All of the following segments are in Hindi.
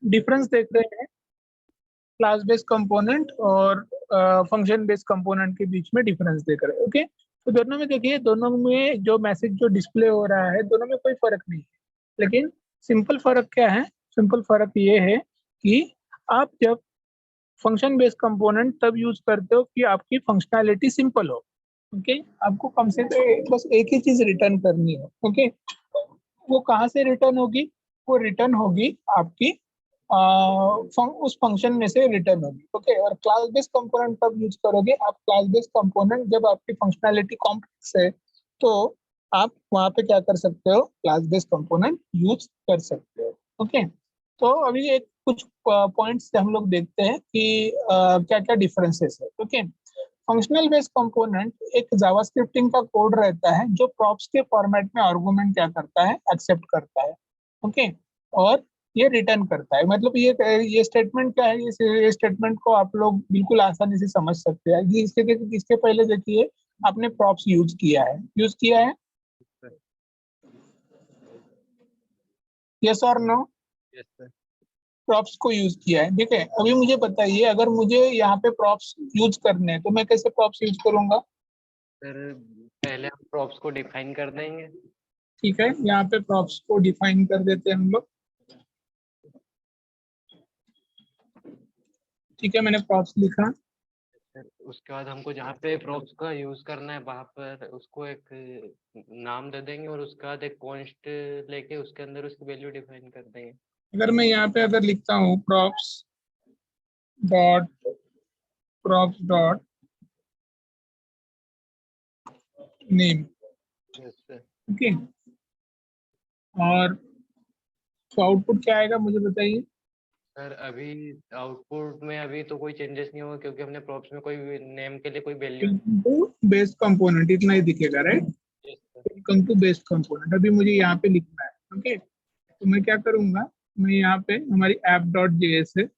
डिफरेंस देख रहे हैं क्लास बेस्ड कंपोनेंट और फंक्शन बेस्ड कंपोनेंट के बीच में डिफरेंस देख रहे हैं। ओके, तो दोनों में देखिए, दोनों में जो मैसेज जो डिस्प्ले हो रहा है दोनों में कोई फर्क नहीं है, लेकिन सिंपल फर्क क्या है? सिंपल फर्क ये है कि आप जब फंक्शन बेस्ड कंपोनेंट तब यूज करते हो कि आपकी फंक्शनैलिटी सिंपल हो। ओके, आपको कम से कम बस एक ही चीज रिटर्न करनी है। ओके, वो कहाँ से रिटर्न होगी? वो रिटर्न होगी आपकी उस फंक्शन में से रिटर्न होगी। ओके, और क्लास बेस्ड कंपोनेंट तब यूज करोगे आप क्लास बेस्ड कंपोनेंट जब आपकी फंक्शनैलिटी कॉम्प्लेक्स है, तो आप वहां पे क्या कर सकते हो? क्लास बेस्ड कंपोनेंट यूज कर सकते हो। ओके, तो अभी एक कुछ पॉइंट्स हम लोग देखते हैं कि क्या क्या डिफरेंसेस है। ओके, फंक्शनल बेस्ड कंपोनेंट एक जावास्क्रिप्टिंग का कोड रहता है जो प्रॉप्स के फॉर्मेट में आर्गुमेंट क्या करता है? एक्सेप्ट करता है। ओके, और ये रिटर्न करता है। मतलब ये स्टेटमेंट क्या है? ये स्टेटमेंट को आप लोग बिल्कुल आसानी से समझ सकते हैं। इसके पहले देखिए, आपने प्रॉप्स यूज किया है, यस और नो? Yes sir. प्रॉप्स को यूज किया है, ठीक है। अभी मुझे बताइए, अगर मुझे यहाँ पे प्रॉप्स यूज करने हैं तो मैं कैसे प्रॉप्स यूज करूंगा? सर पहले हम प्रॉप्स को डिफाइन कर देंगे। ठीक है, यहाँ पे प्रॉप्स को डिफाइन कर देते हैं हम लोग। ठीक है, मैंने प्रॉप्स लिखा। सर उसके बाद हमको जहाँ पे प्रॉप्स का यूज करना है वहां पर उसको एक नाम दे देंगे और उसके बाद एक कॉन्स्ट लेके उसके अंदर उसकी वैल्यू डिफाइन कर देंगे। अगर मैं यहाँ पे अगर लिखता हूँ props.props.name, यस सर। ओके, और तो आउटपुट क्या आएगा मुझे बताइए? सर अभी आउटपुट में अभी तो कोई चेंजेस नहीं होगा क्योंकि हमने प्रॉप्स में कोई नेम के लिए कोई वैल्यू। बेस्ड कंपोनेंट इतना ही दिखेगा, right? Welcome to based component. अभी मुझे यहाँ पे लिखना है। ओके, तो मैं क्या करूंगा, मैं यहाँ पे हमारी app.js है,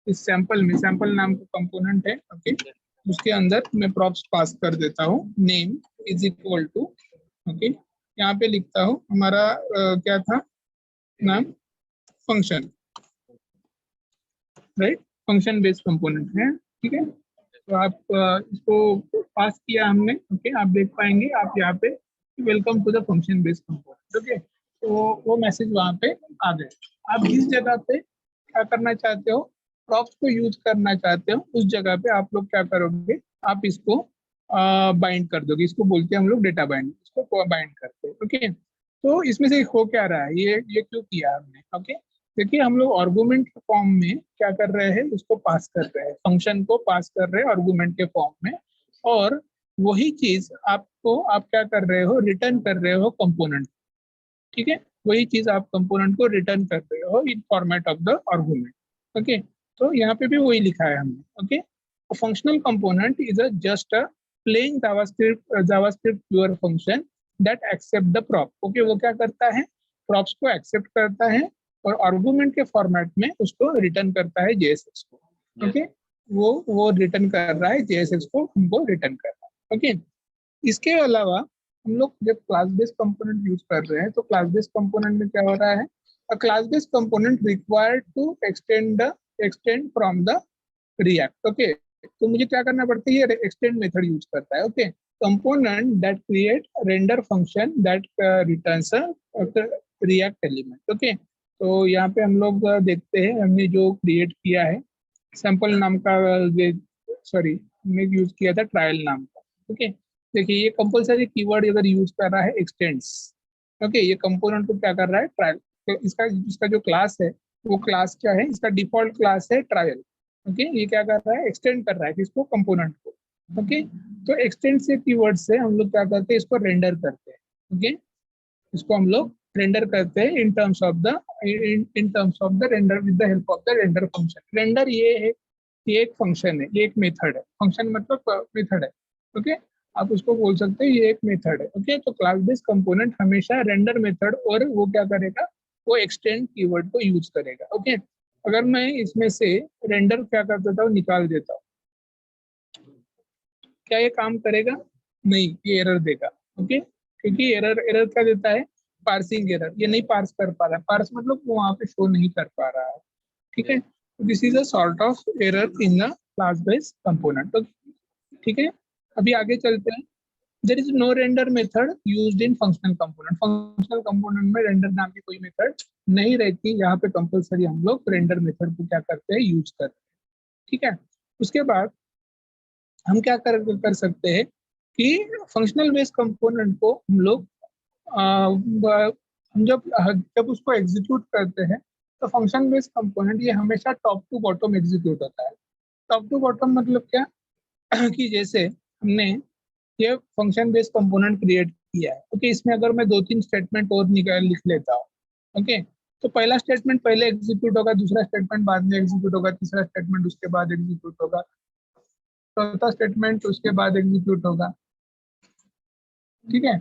इस सैंपल नाम का कंपोनेंट है। ओके, उसके अंदर मैं प्रॉप्स पास कर देता हूँ, name is equal to, okay, यहाँ पे लिखता हूँ हमारा क्या था नाम? Function, right? Function based component है, ठीक है। तो आप इसको पास किया हमने। ओके, आप देख पाएंगे आप यहाँ पे welcome to the function based component. Okay, तो वो मैसेज वहाँ पे आ गए। आप जिस जगह पे क्या करना चाहते हो, प्रॉप्स को यूज करना चाहते हो, उस जगह पे आप लोग क्या करोगे? आप इसको बाइंड कर दोगे। इसको बोलते हैं हम लोग डेटा बाइंड, इसको बाइंड करते हैं। ओके, तो इसमें से हो क्या रहा है, ये क्यों किया हमने? ओके, देखिए, हम लोग आर्गुमेंट के फॉर्म में क्या कर रहे हैं? उसको पास कर रहे हैं, फंक्शन को पास कर रहे हैं आर्गुमेंट के फॉर्म में, और वही चीज आपको आप क्या कर रहे हो? रिटर्न कर रहे हो कंपोनेंट, ठीक है। वही चीज आप कंपोनेंट को रिटर्न कर रहे हो in format of the argument. Okay, तो यहाँ पे भी वही लिखा है हमने। Okay, functional component is a just a plain JavaScript pure function that accept the prop. Okay, वो क्या करता है? प्रॉप्स को एक्सेप्ट करता है और आर्गुमेंट के फॉर्मेट में उसको रिटर्न करता है जेएसएक्स को। ओके, वो रिटर्न कर रहा है जेएसएक्स को, हमको रिटर्न कर रहा है। ओके, इसके अलावा हम लोग जब क्लास बेस्ड कंपोनेंट यूज कर रहे हैं तो क्लास बेस्ड कंपोनेंट में क्या हो रहा है? A class based component required to extend from the React. Okay, तो मुझे क्या करना पड़ता है? ये एक्सटेंड मेथड यूज करता है। Okay, component that create render function that returns a react element. Okay, तो यहाँ पे हम लोग देखते हैं हमने जो क्रिएट किया है सैंपल नाम का, सॉरी, हमने यूज किया था ट्रायल नाम का। ओके, देखिए, ये कंपलसरी कीवर्ड अगर यूज कर रहा है एक्सटेंड्स। ओके, ये कंपोनेंट को क्या कर रहा है? ट्रायल। तो इसका जो क्लास है वो क्लास क्या है? इसका डिफॉल्ट क्लास है ट्रायल। ओके, ये क्या कर रहा है? एक्सटेंड कर रहा है किसको? कंपोनेंट को। ओके, तो एक्सटेंड से कीवर्ड से हम लोग क्या करते हैं? इसको रेंडर करते हैं। ओके, इसको हम लोग रेंडर करते हैं in terms of the render with the help of the render function. Render ये है, ये एक फंक्शन है, ये एक मेथड है। फंक्शन मतलब मेथड है। ओके, आप उसको बोल सकते हैं ये एक मेथड है। ओके, तो क्लास बेस्ड कंपोनेंट हमेशा रेंडर मेथड और वो क्या करेगा? वो एक्सटेंड कीवर्ड को यूज करेगा। ओके, अगर मैं इसमें से रेंडर क्या कर देता हूँ? निकाल देता हूँ, क्या ये काम करेगा? नहीं, ये एरर देगा। ओके, क्योंकि एरर एरर क्या देता है? Parsing error. ये नहीं पार्स कर पा रहा है। पार्स मतलब वो वहां पे शो नहीं कर पा रहा है। ठीक है, this is a sort of error in the class based component. ठीक है, अभी आगे चलते हैं। There is no render method used in functional component. Functional component में रेंडर नाम की कोई मेथड नहीं रहती। यहाँ पे कंपलसरी हम लोग रेंडर मेथड को क्या करते हैं, यूज करते हैं। ठीक है, उसके बाद हम क्या कर सकते हैं कि फंक्शनल बेस्ड कंपोनेंट को हम लोग हम जब जब उसको एग्जीक्यूट करते हैं तो फंक्शन बेस्ड कंपोनेंट ये हमेशा टॉप टू बॉटम एग्जीक्यूट होता है। टॉप टू बॉटम मतलब क्या कि जैसे हमने ये फंक्शन बेस्ड कंपोनेंट क्रिएट किया है, ओके, इसमें अगर मैं 2-3 स्टेटमेंट और निकाल लिख लेता हूँ, ओके, तो पहला स्टेटमेंट पहले एग्जीक्यूट होगा, दूसरा स्टेटमेंट बाद में एग्जीक्यूट होगा, तीसरा स्टेटमेंट उसके बाद एग्जीक्यूट होगा, चौथा स्टेटमेंट उसके बाद एग्जीक्यूट होगा। ठीक है,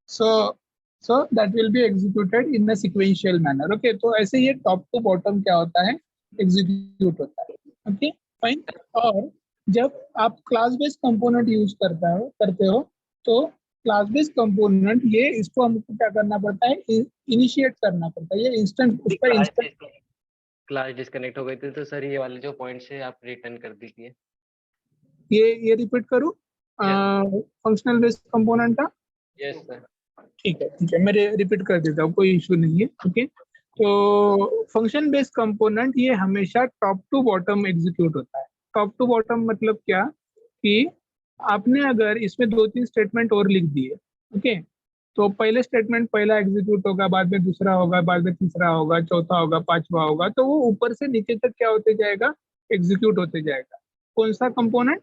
so so that will be executed in a sequential manner. Okay, तो ऐसे ये टॉप टू बॉटम क्या होता है, एग्जीक्यूट होता है। Okay, fine. और जब आप क्लास बेस्ड कंपोनेंट यूज करते हो तो क्लास बेस्ड कंपोनेंट ये इसको हमको क्या करना पड़ता है, इनिशिएट करना पड़ता है। ये इंस्टेंट उस पर इंस्टेंट क्लास डिस्कनेक्ट हो गई थी, तो सर ये वाले जो पॉइंट से आप रिटर्न कर दीजिए। ये रिपीट करूँ फंक्शनल बेस्ड कंपोनेंट का? Yes sir. ठीक है, मैं रिपीट कर देता हूँ, कोई इशू नहीं है। ओके, तो फंक्शन बेस्ड कंपोनेंट ये हमेशा टॉप टू बॉटम एग्जीक्यूट होता है। टॉप टू बॉटम मतलब क्या कि आपने अगर इसमें 2-3 स्टेटमेंट और लिख दिए, ओके, तो पहले स्टेटमेंट पहला एग्जीक्यूट होगा, बाद में दूसरा होगा, बाद में तीसरा होगा, चौथा होगा, पांचवा होगा, तो वो ऊपर से नीचे तक क्या होते जाएगा, एग्जीक्यूट होते जाएगा। कौन सा component?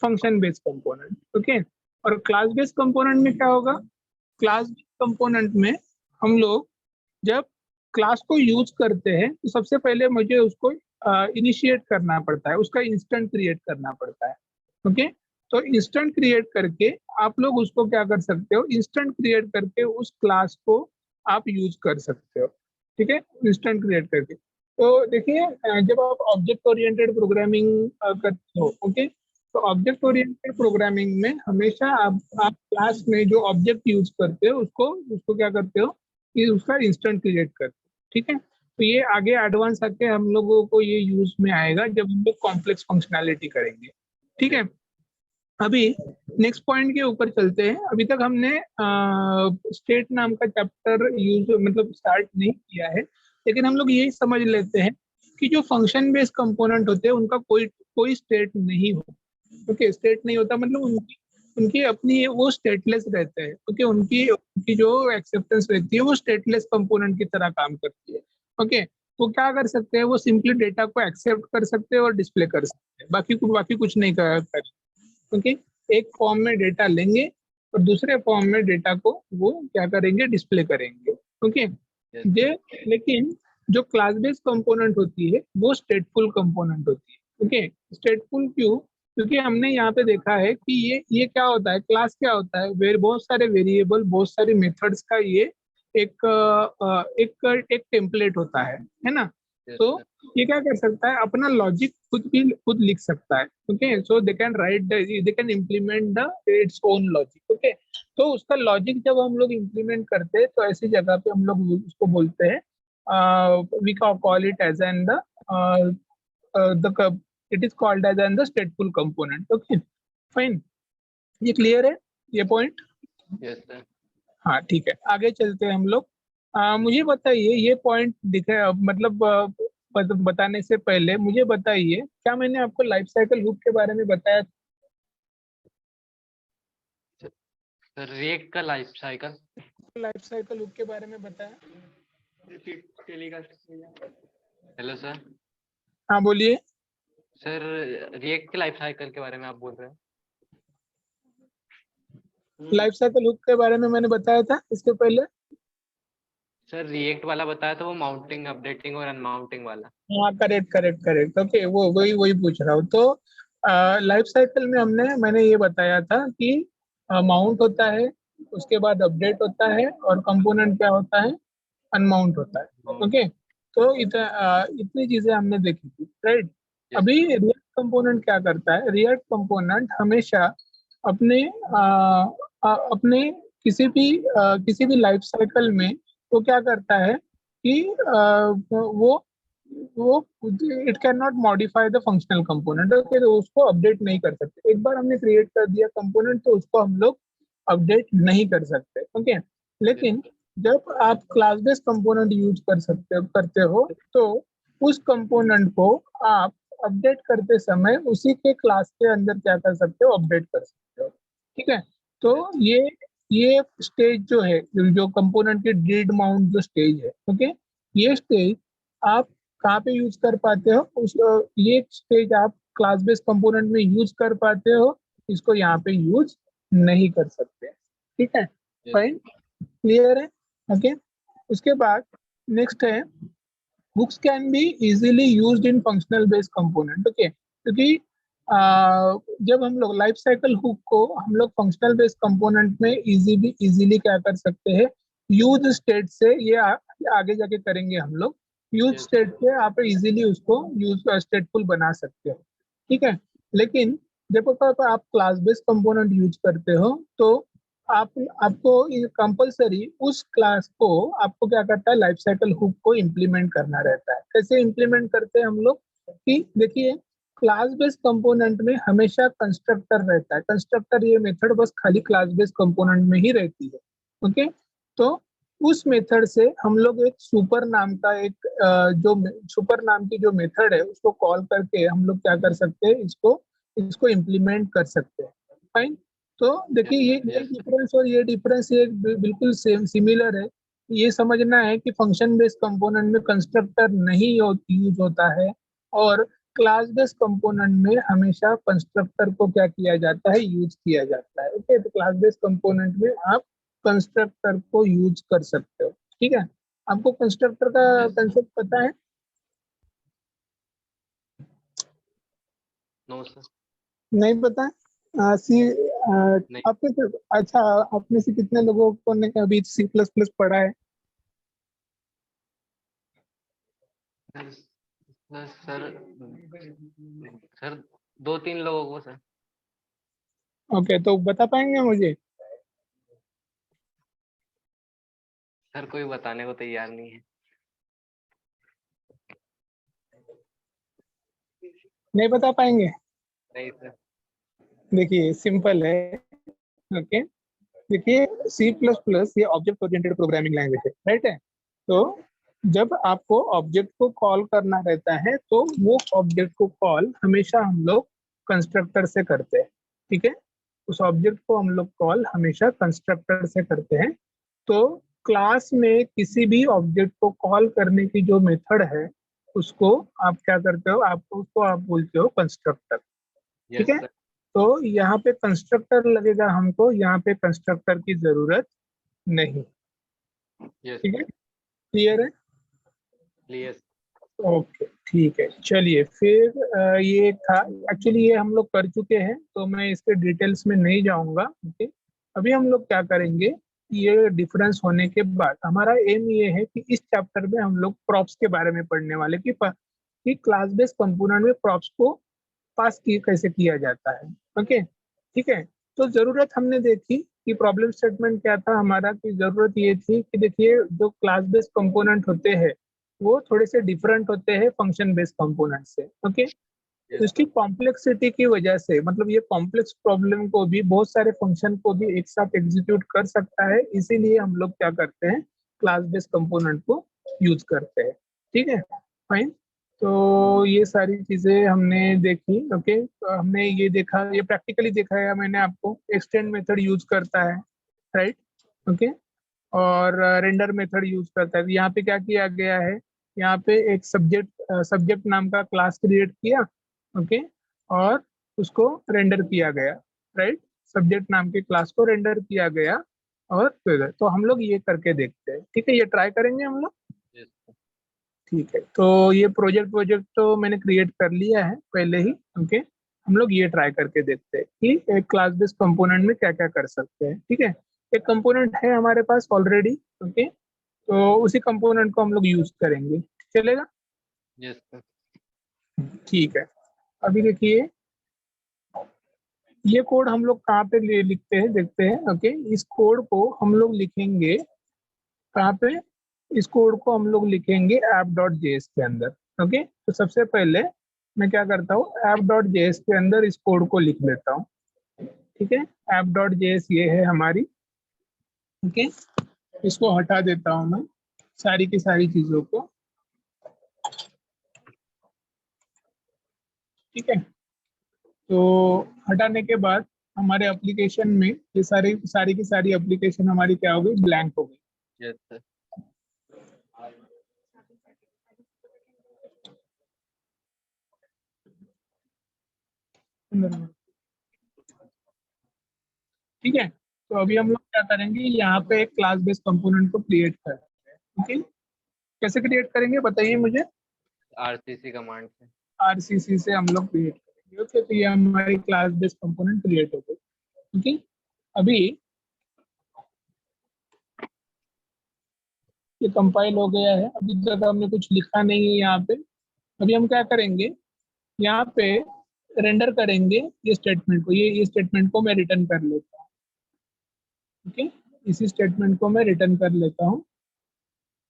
Function based component. Okay, और क्लास बेस्ड कंपोनेंट में क्या होगा? क्लास कंपोनेंट में हम लोग जब क्लास को यूज करते हैं तो सबसे पहले मुझे उसको इनिशिएट करना पड़ता है, उसका इंस्टेंट क्रिएट करना पड़ता है। ओके, तो इंस्टेंट क्रिएट करके आप लोग उसको क्या कर सकते हो, इंस्टेंट क्रिएट करके उस क्लास को आप यूज कर सकते हो। ठीक है, इंस्टेंट क्रिएट करके। तो देखिए जब आप ऑब्जेक्ट ओरिएंटेड प्रोग्रामिंग करते हो, ओके, तो ऑब्जेक्ट ओरिएंटेड प्रोग्रामिंग में हमेशा आप क्लास में जो ऑब्जेक्ट यूज करते हो उसको उसको क्या करते हो कि उसका इंस्टेंट क्रिएट करते हो। ठीक है, तो ये आगे एडवांस आके हम लोगों को ये यूज में आएगा जब हम लोग कॉम्प्लेक्स फंक्शनैलिटी करेंगे। ठीक है, अभी नेक्स्ट पॉइंट के ऊपर चलते हैं। अभी तक हमने स्टेट नाम का चैप्टर यूज मतलब स्टार्ट नहीं किया है, लेकिन हम लोग यही समझ लेते हैं कि जो फंक्शन बेस्ड कंपोनेंट होते हैं उनका कोई कोई स्टेट नहीं हो। ओके, स्टेट नहीं होता मतलब उनकी उनकी अपनी वो स्टेटलेस रहते हैं। ओके, उनकी उनकी जो एक्सेप्टेंस रहती है वो स्टेटलेस कंपोनेंट की तरह काम करती है। ओके, वो क्या कर सकते हैं, वो सिंपली डेटा को एक्सेप्ट कर सकते हैं और डिस्प्ले कर सकते हैं, बाकी कुछ नहीं कर। ओके, एक फॉर्म में डेटा लेंगे और दूसरे फॉर्म में डेटा को वो क्या करेंगे, डिस्प्ले करेंगे। ओके, ये लेकिन जो क्लास बेस्ड कंपोनेंट होती है वो स्टेटफुल कंपोनेंट होती है। ओके, स्टेटफुल क्यों? क्योंकि हमने यहाँ पे देखा है कि ये क्या होता है, क्लास क्या होता है, बहुत सारे वेरिएबल, बहुत सारे मेथड्स का ये एक टेम्पलेट होता है ना। तो ये क्या कर सकता है, अपना लॉजिक खुद लिख सकता है। Okay, so they can right they can implement the its own logic. Okay, तो उसका लॉजिक जब हम लोग इम्प्लीमेंट करते हैं तो ऐसी जगह पे हम लोग उसको बोलते हैं, we call it as an the it is called as an the stateful component. Okay, fine, ये क्लियर है ये पॉइंट? Yes sir. हाँ, ठीक है, आगे चलते हैं हम लोग। मुझे बताइए ये पॉइंट दिखा मतलब बताने से पहले मुझे बताइए, क्या मैंने आपको लाइफ साइकिल हुक के बारे में बताया? सर रिएक्ट का लाइफ साइकिल हुक के बारे में बताया? Hello sir. हाँ, बोलिए। सर रिएक्ट के लाइफ साइकिल के बारे में आप बोल रहे हैं? लाइफ साइकिल हुक के बारे में मैंने बताया था इसके पहले। सर रिएक्ट वाला बताया था, वो माउंटिंग, अपडेटिंग और अनमाउंटिंग वाला। हाँ, करेक्ट। ओके, वो वही पूछ रहा हूँ। तो लाइफ साइकिल में मैंने ये बताया था कि माउंट होता है, उसके बाद अपडेट होता है, और कंपोनेंट क्या होता है, अनमाउंट होता है। ओके, तो इतनी चीजें हमने देखी थी, राइट। अभी रिएक्ट कंपोनेंट क्या करता है, रिएक्ट कंपोनेंट हमेशा अपने अपने किसी भी लाइफ साइकिल में वो क्या करता है कि वो it can not modify the functional component. Okay, तो उसको अपडेट नहीं कर सकते। एक बार हमने क्रिएट कर दिया कंपोनेंट तो उसको हम लोग अपडेट नहीं कर सकते। ओके, लेकिन जब आप क्लास बेस्ड कंपोनेंट यूज करते हो तो उस कंपोनेंट को आप अपडेट करते समय उसी के क्लास के अंदर क्या कर सकते हो, अपडेट कर सकते हो। ठीक है, तो ये स्टेज जो है, जो कंपोनेंट के डीड माउंट जो स्टेज है, ओके, ये स्टेज आप कहाँ पे यूज कर पाते हो, ये स्टेज आप क्लास बेस्ड कंपोनेंट में यूज कर पाते हो, इसको यहाँ पे यूज नहीं कर सकते। ठीक है, फाइन, क्लियर है। ओके, उसके बाद नेक्स्ट है hooks can be easily used in functional based component। Okay, क्योंकि जब हम लोग लाइफ साइकिल हुक को हम लोग फंक्शनल बेस्ड कंपोनेंट में इजीली क्या कर सकते हैं, यूज स्टेट से, ये आगे जाके करेंगे हम लोग, यूज स्टेट से आप इजीली उसको यूज स्टेटफुल बना सकते हो। ठीक है, लेकिन जब आप क्लास बेस्ड कंपोनेंट यूज करते हो तो आपको कंपलसरी उस क्लास को आपको क्या करता है, लाइफ साइकिल हुक को इम्प्लीमेंट करना रहता है। कैसे इम्प्लीमेंट करते हैं हम लोग, कि देखिए क्लास बेस्ड कंपोनेंट में हमेशा कंस्ट्रक्टर रहता है। कंस्ट्रक्टर ये मेथड बस खाली क्लास बेस्ड कंपोनेंट में ही रहती है। ओके, तो उस मेथड से हम लोग एक सुपर नाम का जो सुपर नाम की जो मेथड है उसको कॉल करके हम लोग क्या कर सकते हैं, इसको इसको इम्प्लीमेंट कर सकते हैं। फाइन, तो देखिए ये डिफरेंस और ये डिफरेंस ये बिल्कुल सेम सिमिलर है। ये समझना है कि फंक्शन बेस्ड कंपोनेंट में कंस्ट्रक्टर नहीं यूज होता है, और क्लास बेस्ड कंपोनेंट में हमेशा कंस्ट्रक्टर को क्या किया जाता है, यूज किया जाता है। ओके, तो क्लास बेस्ड कंपोनेंट में आप कंस्ट्रक्टर को यूज कर सकते हो। ठीक है, आपको कंस्ट्रक्टर का कंसेप्ट पता है? नो सर, नहीं पता? सी नहीं आपने से, अच्छा, आप में से कितने लोगों को ने अभी सी प्लस प्लस पढ़ा है? सर। सर सर 2-3 लोगों को सर। ओके, तो बता पाएंगे मुझे? सर कोई बताने को तैयार नहीं है। नहीं बता पाएंगे? नहीं सर। देखिए सिंपल है। ओके, देखिए सी प्लस प्लस ये ऑब्जेक्ट ओरिएंटेड प्रोग्रामिंग लैंग्वेज है, राइट है। तो जब आपको ऑब्जेक्ट को कॉल करना रहता है तो वो ऑब्जेक्ट को कॉल हमेशा हम लोग कंस्ट्रक्टर से करते हैं। ठीक है, उस ऑब्जेक्ट को हम लोग कॉल हमेशा कंस्ट्रक्टर से करते हैं। तो क्लास में किसी भी ऑब्जेक्ट को कॉल करने की जो मेथड है उसको आप क्या करते हो, आप उसको आप बोलते हो कंस्ट्रक्टर। ठीक यस है, सर। तो यहाँ पे कंस्ट्रक्टर लगेगा हमको, यहाँ पे कंस्ट्रक्टर की जरूरत नहीं। यस ठीक है, क्लियर है। यस। ओके, ठीक है, चलिए फिर ये था, एक्चुअली ये हम लोग कर चुके हैं तो मैं इसके डिटेल्स में नहीं जाऊंगा। ओके, अभी हम लोग क्या करेंगे, ये डिफरेंस होने के बाद हमारा एम ये है कि इस चैप्टर में हम लोग प्रॉप्स के बारे में पढ़ने वाले, कि क्लास बेस्ड कंपोनेंट में प्रॉप्स को पास की कैसे किया जाता है। ओके, ठीक है, तो जरूरत हमने देखी कि प्रॉब्लम स्टेटमेंट क्या था हमारा, कि जरूरत ये थी कि देखिए जो क्लास बेस्ड कंपोनेंट होते हैं वो थोड़े से डिफरेंट होते हैं फंक्शन बेस्ड कंपोनेंट से। ओके, यस इसकी सर। कॉम्प्लेक्सिटी की वजह से, मतलब ये कॉम्प्लेक्स प्रॉब्लम को भी बहुत सारे फंक्शन को भी एक साथ एग्जीक्यूट कर सकता है, इसीलिए हम लोग क्या करते हैं, क्लास बेस्ड कंपोनेंट को यूज करते हैं। ठीक है, फाइन, तो ये सारी चीजें हमने देखी। ओके, तो हमने ये देखा, ये प्रैक्टिकली देखा है मैंने आपको, एक्सटेंड मेथड यूज करता है, राइट। ओके, और रेंडर मेथड यूज करता है। यहाँ पे क्या किया गया है, यहाँ पे एक सब्जेक्ट नाम का क्लास क्रिएट किया। ओके, और उसको रेंडर किया गया, राइट। सब्जेक्ट नाम के क्लास को रेंडर किया गया, और फिर तो हम लोग ये करके देखते हैं। ठीक है, ये ट्राई करेंगे हम लोग। Yes sir. ठीक है, तो ये प्रोजेक्ट तो मैंने क्रिएट कर लिया है पहले ही। ओके, हम लोग ये ट्राई करके देखते हैं कि एक क्लास बेस्ड कंपोनेंट में क्या क्या कर सकते हैं। ठीक है, एक कंपोनेंट है हमारे पास ऑलरेडी। ओके, तो उसी कंपोनेंट को हम लोग यूज करेंगे, चलेगा? Yes sir. ठीक है, अभी देखिए ये कोड हम लोग कहाँ पे लिखते हैं, देखते हैं। ओके, इस कोड को हम लोग लिखेंगे कहाँ पे, इस कोड को हम लोग लिखेंगे app.js के अंदर। ओके, तो सबसे पहले मैं क्या करता हूँ, app.js के अंदर इस कोड को लिख लेता हूँ। ठीक है, app.js ये है हमारी। ओके, इसको हटा देता हूँ मैं, सारी की सारी चीजों को। ठीक है, तो हटाने के बाद हमारे एप्लीकेशन में ये सारी की सारी एप्लीकेशन हमारी क्या हो गई, ब्लैंक हो गई। Yes sir. ठीक है, तो अभी हम लोग क्या करेंगे, यहाँ पे एक क्लास बेस्ड कंपोनेंट को क्रिएट करेंगे। ओके, कैसे क्रिएट करेंगे बताइए मुझे। आरसीसी कमांड से। आरसीसी से हम लोग क्रिएट करेंगे। ओके, तो ये हमारी क्लास बेस्ड कंपोनेंट क्रिएट हो गई। ओके, अभी ये कंपाइल हो गया है, अभी तक हमने कुछ लिखा नहीं है यहाँ पे। अभी हम क्या करेंगे, यहाँ पे रेंडर करेंगे ये स्टेटमेंट को। ये स्टेटमेंट को मैं रिटर्न कर लेता हूँ। ओके, इसी स्टेटमेंट को मैं रिटर्न कर लेता हूँ,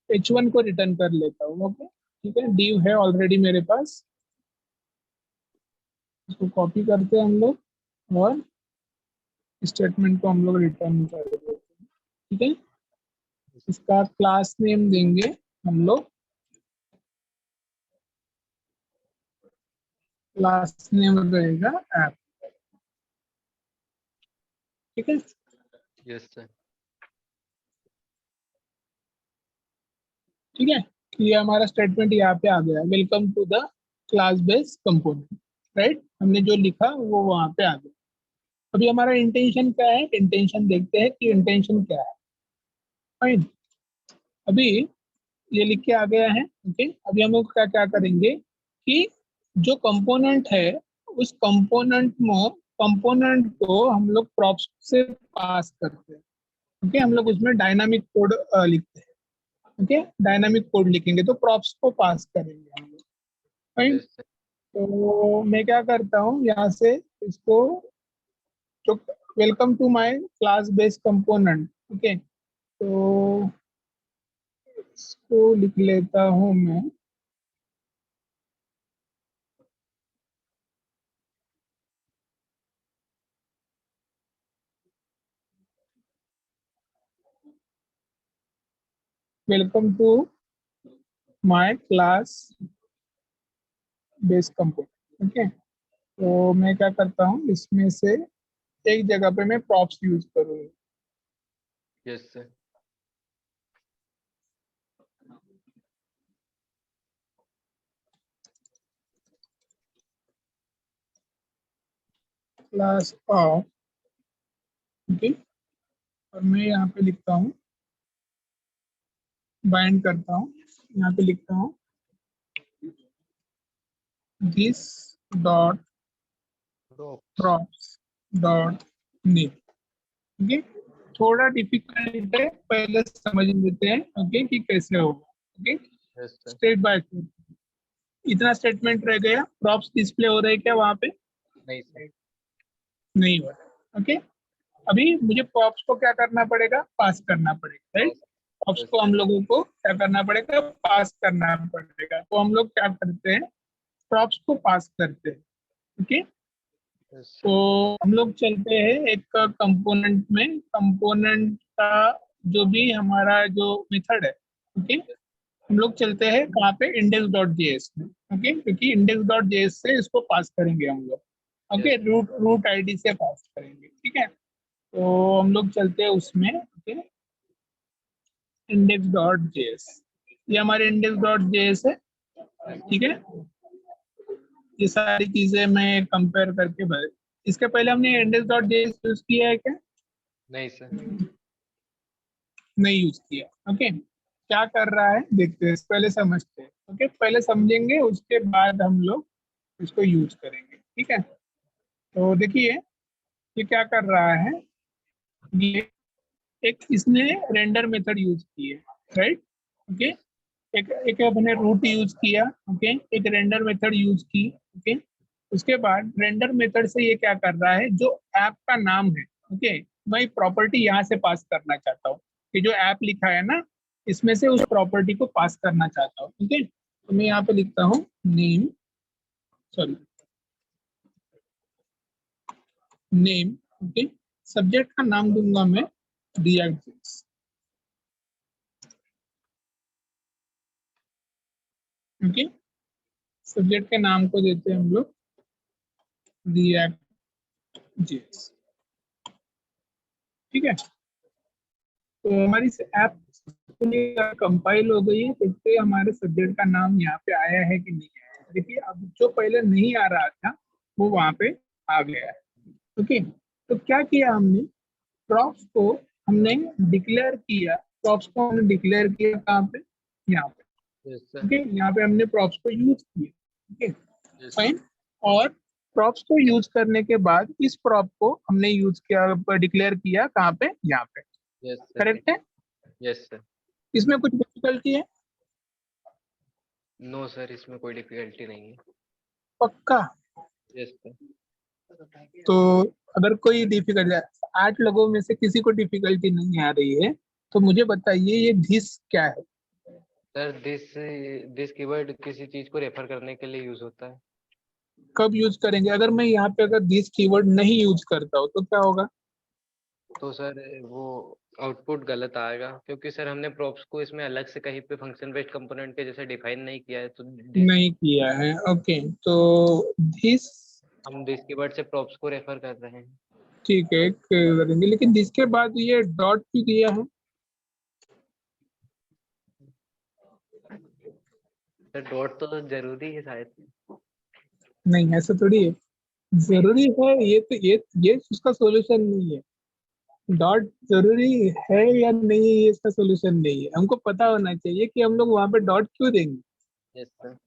h1 को रिटर्न कर लेता हूँ। ओके, ठीक है, div है ऑलरेडी मेरे पास, इसको कॉपी करते हैं हम लोग और स्टेटमेंट को हम लोग रिटर्न कर देते हैं। ठीक है, इसका क्लास नेम देंगे हम लोग, क्लास नेम रहेगा ऐप। ठीक है, यस सर। ठीक है, ये हमारा स्टेटमेंट यहाँ पे आ गया, welcome to the class based component. Right, हमने जो लिखा वो वहां पे आ गया। अभी हमारा इंटेंशन क्या है, इंटेंशन देखते हैं कि इंटेंशन क्या है। फाइन, अभी ये लिख के आ गया है। ओके, अभी हम लोग क्या क्या करेंगे कि जो कंपोनेंट है उस कंपोनेंट को हम लोग प्रॉप्स से पास करते हैं। ओके, हम लोग उसमें डायनामिक कोड लिखते हैं। ओके, डायनामिक कोड लिखेंगे तो प्रॉप्स को पास करेंगे हम लोग। Fine, yes sir. तो मैं क्या करता हूँ यहाँ से इसको, तो welcome to my class based component. Okay, तो इसको लिख लेता हूँ मैं, welcome to my class based component. Okay, तो मैं क्या करता हूँ, इसमें से एक जगह पे मैं प्रॉप्स यूज करूँगा। Yes sir. Class of, okay, और मैं यहाँ पे लिखता हूँ, बाइंड करता हूँ, यहाँ पे लिखता हूँ this dot props dot name. Okay, थोड़ा डिफिकल्ट है, पहले समझ लेते हैं। ओके, कि कैसे होगा। Okay, yes sir. Step by step. इतना स्टेटमेंट रह गया, प्रॉप्स डिस्प्ले हो रहे हैं क्या वहाँ पे, नहीं सर। नहीं हो रहा। ओके, अभी मुझे प्रॉप्स को क्या करना पड़ेगा, पास करना पड़ेगा। राइट, प्रॉप्स यस को सर। हम लोगों को क्या करना पड़ेगा, पास करना पड़ेगा। तो हम लोग क्या करते हैं, प्रॉप्स को पास करते हैं। ओके, यस तो सर। हम लोग चलते हैं एक कंपोनेंट में, कंपोनेंट का जो भी हमारा जो मेथड है। ओके, हम लोग चलते हैं कहाँ पे, इंडेक्स डॉट जेएस में। ओके, क्योंकि इंडेक्स डॉट जेएस से इसको पास करेंगे हम लोग। ओके, यस रूट आईडी से पास करेंगे। ठीक है, तो हम लोग चलते हैं उसमें। ओके, इंडेक्स डॉट जेएस, ये हमारे इंडेक्स डॉट जेएस है। ठीक है, ये सारी चीजें मैं कंपेयर करके इसके पहले हमने इंडेक्स डॉट जेएस यूज किया है क्या, नहीं सर। नहीं यूज किया। ओके, क्या कर रहा है देखते हैं, पहले समझते हैं। ओके, पहले समझेंगे उसके बाद हम लोग इसको यूज करेंगे। ठीक है, तो देखिए ये क्या कर रहा है, ये एक इसने रेंडर मेथड यूज की है। Right, okay, yes. एक एक अपने रूट यूज किया। ओके, एक रेंडर मेथड यूज की। ओके, उसके बाद रेंडर मेथड से ये क्या कर रहा है, जो ऐप का नाम है। ओके, मैं प्रॉपर्टी यहाँ से पास करना चाहता हूँ कि जो ऐप लिखा है ना, इसमें से उस प्रॉपर्टी को पास करना चाहता हूँ। ठीक है, तो मैं यहाँ पे लिखता हूँ name, sorry name. Okay, subject का नाम दूंगा मैं React.js। ओके, सब्जेक्ट के नाम को देते हैं हम लोग React.js। ठीक है, तो हमारी ऐप कंपाइल हो गई है। देखते हैं हमारे सब्जेक्ट का नाम यहाँ पे आया है कि नहीं आया है। देखिए, अब जो पहले नहीं आ रहा था वो वहां पे आ गया है। ओके, तो क्या किया हमने, प्रॉप्स को हमने डिक्लेयर किया। प्रॉप्स को हमने डिक्लेयर किया कहाँ पे, यहाँ पे। Yes sir. ओके, यहाँ पे हमने प्रॉप्स को यूज किया। Okay, yes fine. और प्रॉप्स को यूज करने के बाद इस प्रॉप को हमने यूज किया, डिक्लेयर किया कहाँ पे, यहाँ पे। Yes sir. करेक्ट है? Yes sir. इसमें कुछ डिफिकल्टी है? नो सर, इसमें कोई डिफिकल्टी नहीं है। पक्का? Yes sir. तो अगर कोई डिफिकल्टी, 8 लोगों में से किसी को डिफिकल्टी नहीं आ रही है तो मुझे बताइए ये दिस क्या है? सर दिस कीवर्ड किसी चीज को रेफर करने के लिए यूज होता है। कब यूज करेंगे? अगर मैं यहाँ पे अगर दिस कीवर्ड नहीं यूज करता हूँ तो क्या होगा? तो सर वो आउटपुट गलत आएगा, क्योंकि सर हमने प्रॉप्स को इसमें अलग से कहीं पे फंक्शन बेस्ड कंपोनेंट के जैसे डिफाइन नहीं किया है। तो नहीं किया है। ओके, तो दिस, हम दिस कीवर्ड से प्रॉप्स को रेफर कर रहे हैं। ठीक है करेंगे, लेकिन दिस के बाद ये डॉट क्यों दिया है? सर डॉट तो जरूरी है शायद। नहीं, ऐसा थोड़ी है। जरूरी है ये तो, ये उसका सॉल्यूशन नहीं है। डॉट जरूरी है या नहीं है ये इसका सॉल्यूशन नहीं है। हमको पता होना चाहिए कि हम लोग वहां पे डॉट क्यों देंगे। Yes sir.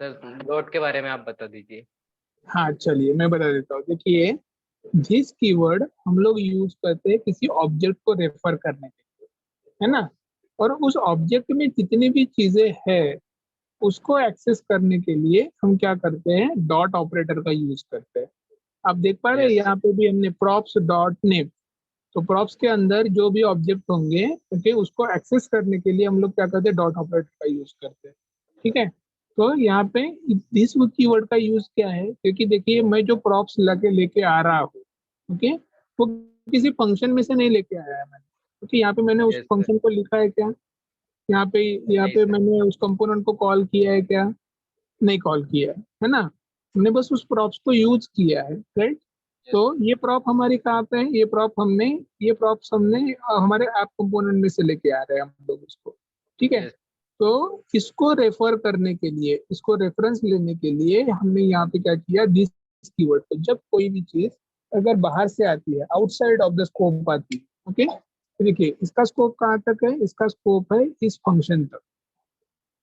सर डॉट के बारे में आप बता दीजिए। हाँ चलिए मैं बता देता हूँ। देखिए, दिस कीवर्ड हम लोग यूज करते हैं किसी ऑब्जेक्ट को रेफर करने के लिए, है ना। और उस ऑब्जेक्ट में जितनी भी चीजें हैं उसको एक्सेस करने के लिए हम क्या करते हैं, डॉट ऑपरेटर का यूज करते हैं। आप देख पा रहे हैं यस यहाँ पे भी हमने प्रॉप्स डॉट नेम। तो प्रॉप्स के अंदर जो भी ऑब्जेक्ट होंगे, ओके, उसको एक्सेस करने के लिए हम लोग क्या करते हैं, डॉट ऑपरेटर का यूज करते हैं। ठीक है, तो यहाँ पे दिस कीवर्ड का यूज क्या है, क्योंकि देखिए मैं जो प्रॉप्स लगे लेके आ रहा हूँ, ओके, वो किसी फंक्शन में से नहीं लेके आया है मैंने, क्योंकि यहाँ पे मैंने उस यस सर। फंक्शन को लिखा है क्या, यहाँ पे, यहाँ नहीं पे सर। मैंने उस कंपोनेंट को कॉल किया है क्या? नहीं कॉल किया है ना। हमने बस उस प्रॉप्स को यूज किया है, राइट। तो यस ये प्रॉप हमारी कहाँ पे है, ये प्रॉप्स हमने हमारे ऐप कंपोनेंट में से लेके आ रहे हैं हम लोग उसको। ठीक है, यस। तो इसको रेफर करने के लिए, इसको रेफरेंस लेने के लिए हमने यहाँ पे क्या किया, दिस कीवर्ड को। जब कोई भी चीज अगर बाहर से आती है, आउटसाइड ऑफ द स्कोप आती है, ओके, तो देखिए इसका स्कोप कहाँ तक है, इसका स्कोप है इस फंक्शन तक,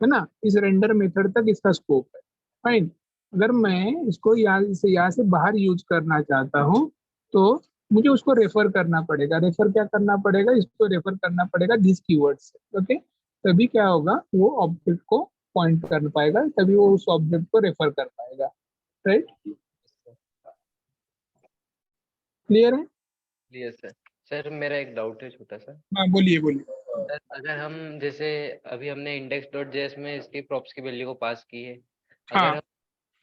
है ना, इस रेंडर मेथड तक इसका स्कोप है। फाइन। अगर मैं इसको यहाँ से बाहर यूज करना चाहता हूँ तो मुझे उसको रेफर करना पड़ेगा। रेफर क्या करना पड़ेगा, इसको रेफर करना पड़ेगा दिस कीवर्ड से। ओके, तभी क्या होगा, वो ऑब्जेक्ट को पॉइंट कर पाएगा, तभी वो उस ऑब्जेक्ट को रेफर कर पाएगा। राइट, क्लियर है? Yes sir. सर मेरा एक डाउट है छोटा सा। हाँ बोलिए बोलिए। सर अगर हम जैसे अभी हमने इंडेक्स डॉट जेएस में इसकी प्रॉप्स की वैल्यू को पास की है, अगर हाँ हम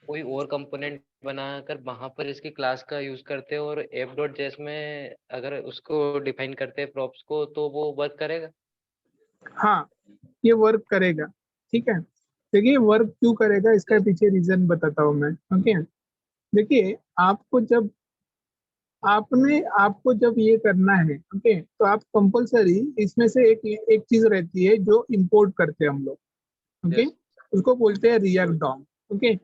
कोई और कंपोनेंट बनाकर वहां पर इसकी क्लास का यूज करते हैं और एप डॉट जेएस में अगर उसको डिफाइन करते हैं प्रॉप्स को, तो वो वर्क करेगा? हाँ, ये वर्क करेगा। ठीक है, देखिए वर्क क्यों करेगा इसका यस। पीछे रीजन बताता हूँ मैं। ओके, देखिए आपको जब ये करना है, ओके, तो आप कंपलसरी इसमें से एक एक चीज रहती है जो इंपोर्ट करते हैं हम लोग। Okay, yes. उसको बोलते हैं रिएक्ट डॉम। ओके,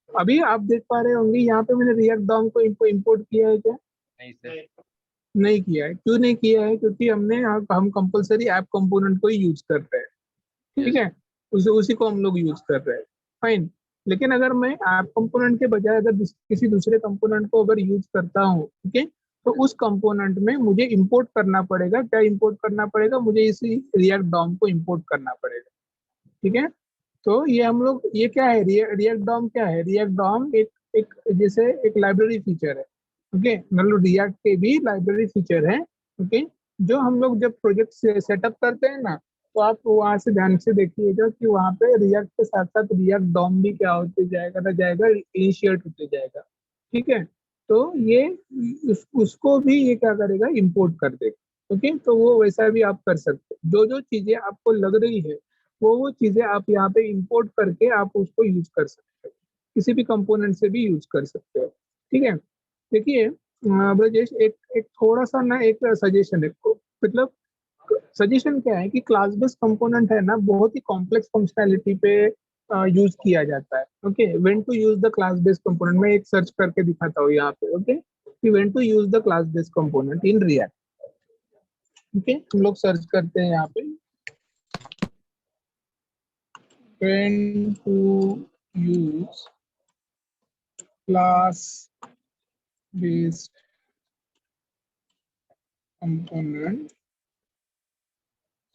अभी आप देख पा रहे होंगे यहाँ पे मैंने रिएक्ट डॉम को इंपोर्ट किया है क्या? नहीं सर। नहीं किया है। क्यों नहीं किया है? क्योंकि हम कंपलसरी ऐप कंपोनेंट को ही यूज कर रहे हैं। ठीक यस। है, उसी को हम लोग यूज कर रहे हैं। फाइन। लेकिन अगर मैं ऐप कंपोनेंट के बजाय अगर किसी दूसरे कंपोनेंट को अगर यूज करता हूँ, ठीक है, तो उस कंपोनेंट में मुझे इंपोर्ट करना पड़ेगा। क्या इंपोर्ट करना पड़ेगा? मुझे इसी रिएक्ट डॉम को इंपोर्ट करना पड़ेगा। ठीक है, तो ये हम लोग, ये क्या है, रिएक्ट डॉम क्या है? रिएक्ट डॉम एक एक जैसे एक लाइब्रेरी फीचर है। ओके, मतलब रिएक्ट के भी लाइब्रेरी फीचर है। ओके, जो हम लोग जब प्रोजेक्ट सेटअप करते हैं ना, तो आप वहां से ध्यान से देखिएगा कि वहां पे रिएक्ट के साथ साथ रिएक्ट डॉम भी क्या होते जाएगा इनिशिएट होते जाएगा। ठीक है, तो ये उसको भी ये क्या करेगा, इंपोर्ट कर देगा। ओके, तो वो वैसा भी आप कर सकते हैं। जो जो चीजें आपको लग रही है वो चीजें आप यहाँ पे इंपोर्ट करके आप उसको यूज कर सकते हो, किसी भी कंपोनेंट से भी यूज कर सकते हो। ठीक है, देखिए ब्रजेश, एक एक थोड़ा सा ना एक सजेशन है, मतलब सजेशन क्या है कि क्लास बेस्ड कंपोनेंट है ना, बहुत ही कॉम्प्लेक्स फंक्शनैलिटी पे यूज किया जाता है। Okay, when to use the class based component, मैं एक सर्च करके दिखाता हूँ यहाँ पे। ओके, कि when to use the class based component in React. Okay, हम लोग सर्च करते हैं यहाँ पे, when to use class based component,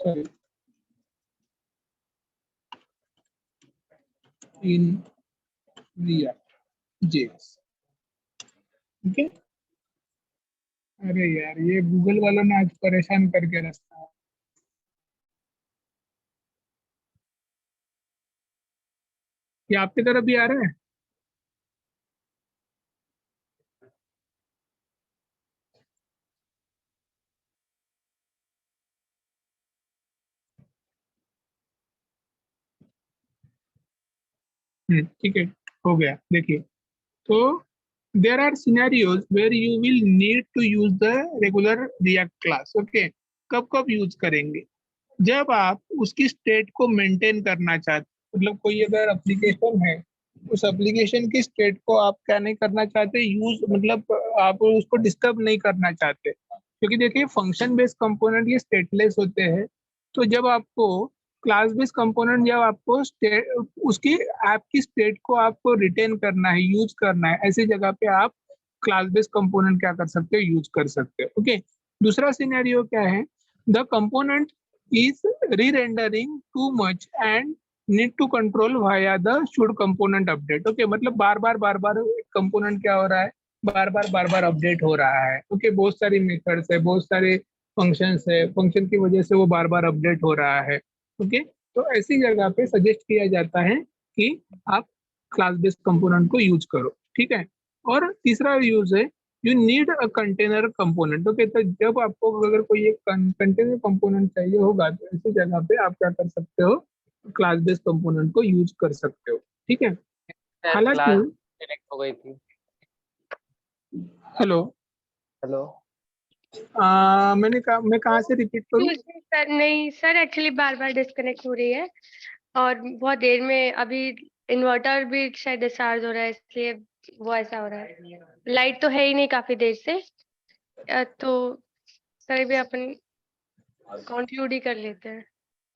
sorry, in React JS। Okay, अरे यार, ये गूगल वालों ने आज परेशान करके रखा है। ये आपकी तरफ भी आ रहा है? ठीक है, हो गया। देखिए, तो there are scenarios where you will need to use the regular React class. Okay, कब कब यूज करेंगे? जब आप उसकी स्टेट को मेंटेन करना चाहते, मतलब कोई अगर एप्लीकेशन है, उस एप्लीकेशन की स्टेट को आप क्या नहीं करना चाहते, यूज मतलब आप उसको डिस्टर्ब नहीं करना चाहते, क्योंकि देखिए फंक्शन बेस्ड कंपोनेंट ये स्टेटलेस होते हैं। तो जब आपको क्लास बेस्ड कंपोनेंट, जब आपको उसकी ऐप की स्टेट को आपको रिटेन करना है, यूज करना है, ऐसी जगह पे आप क्लास बेस्ड कंपोनेंट क्या कर सकते हो, यूज कर सकते हो। ओके, दूसरा सिनेरियो क्या है, the component is re-rendering too much and need to control via the should component update। Okay, मतलब बार बार कंपोनेंट क्या हो रहा है, बार बार अपडेट हो रहा है। ओके, बहुत सारी मेथड्स है, बहुत सारे फंक्शंस है, फंक्शन की वजह से वो बार अपडेट हो रहा है। ओके, तो ऐसी जगह पे सजेस्ट किया जाता है कि आप क्लास बेस्ड कंपोनेंट को यूज करो। ठीक है, और तीसरा यूज है, you need a container component. Okay, तो जब आपको अगर कोई एक कंटेनर कंपोनेंट चाहिए होगा, तो ऐसी जगह पे आप क्या कर सकते हो, क्लास बेस्ड कंपोनेंट को यूज कर सकते हो। ठीक है, सर हालांकि, क्लास कनेक्ट हो गई थी। Hello, hello. मैं कहाँ से रिपीट करूँ? सर नहीं सर, एक्चुअली बार बार डिस्कनेक्ट हो रही है और बहुत देर में अभी इन्वर्टर भी शायद डिस्चार्ज हो रहा है, इसलिए वो ऐसा हो रहा है। लाइट तो है ही नहीं काफी देर से, तो सर भी अपन कंक्लूड ही कर लेते हैं।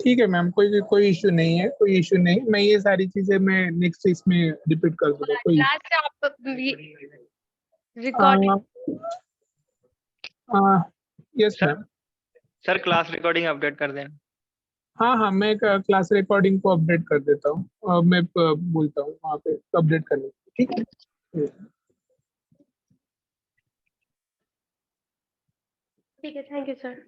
ठीक है मैम, कोई कोई इशू नहीं है, कोई इशू नहीं। मैं ये सारी चीजें मैं नेक्स्ट इसमें रिपीट कर दूंगा, कोई लास्ट से आप record. Yes sir ma'am. Sir class recording update कर देना। हाँ हाँ, मैं क्लास रिकॉर्डिंग को अपडेट कर देता हूँ, और मैं बोलता हूँ वहाँ पे अपडेट करने के लिए। ठीक है, ठीक है, थैंक यू सर।